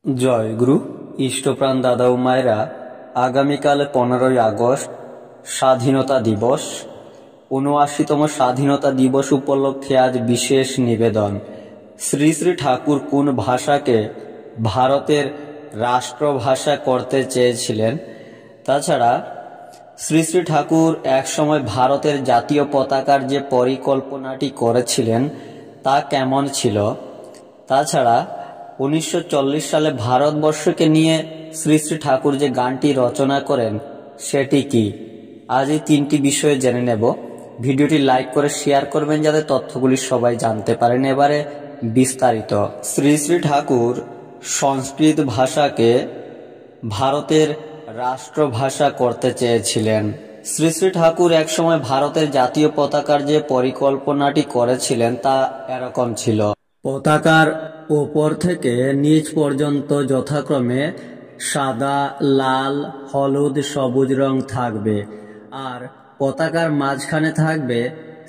জয় গুরু। ইষ্টপ্রাণ দাদা ও মায়েরা, আগামীকাল 15ই আগস্ট স্বাধীনতা দিবস। ৭৯তম স্বাধীনতা দিবস উপলক্ষে আজ বিশেষ নিবেদন। শ্রী শ্রী ঠাকুর কোন ভাষাকে ভারতের রাষ্ট্রভাষা করতে চেয়েছিলেন? তাছাড়া শ্রী শ্রী ঠাকুর একসময় ভারতের জাতীয় পতাকার যে পরিকল্পনাটি করেছিলেন তা কেমন ছিল? তাছাড়া 1940 সালে ভারতবর্ষকে নিয়ে শ্রী শ্রী ঠাকুর যে গানটি রচনা করেন সেটি কি? আজ এই তিনটি বিষয়ে জেনে নেব। ভিডিওটি লাইক করে শেয়ার করবেন যাতে তথ্যগুলি সবাই জানতে পারেন। এবারে বিস্তারিত। শ্রী শ্রী ঠাকুর সংস্কৃত ভাষাকে ভারতের রাষ্ট্রভাষা করতে চেয়েছিলেন। শ্রী শ্রী ঠাকুর একসময় ভারতের জাতীয় পতাকার যে পরিকল্পনাটি করেছিলেন তা এরকম ছিল। পতাকার ওপর থেকে নিচ পর্যন্ত যথাক্রমে সাদা, লাল, হলুদ, সবুজ রং থাকবে, আর পতাকার মাঝখানে থাকবে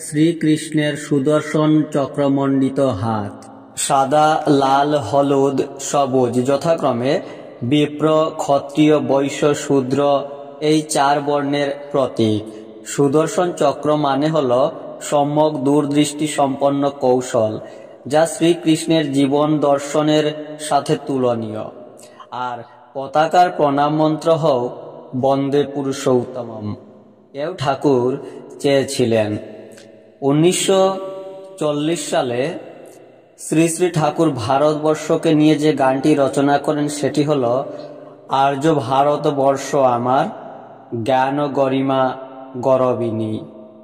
শ্রীকৃষ্ণের সুদর্শন চক্রমণ্ডিত হাত। সাদা, লাল, হলুদ, সবুজ যথাক্রমে বিপ্র, ক্ষত্রিয়, বৈশ্য, শূদ্র এই 4 বর্ণের প্রতীক। সুদর্শন চক্র মানে হল সম্যক দূরদৃষ্টি সম্পন্ন কৌশল, যা শ্রীকৃষ্ণের জীবন দর্শনের সাথে তুলনীয়। আর পতাকার প্রণাম মন্ত্র হোক বন্দে পুরুষোত্তমম। এও ঠাকুর চেয়েছিলেন। 1940 সালে শ্রী শ্রী ঠাকুর ভারতবর্ষকে নিয়ে যে গানটি রচনা করেন সেটি হল আর্য ভারতবর্ষ আমার, জ্ঞান গরিমা গরবিনী।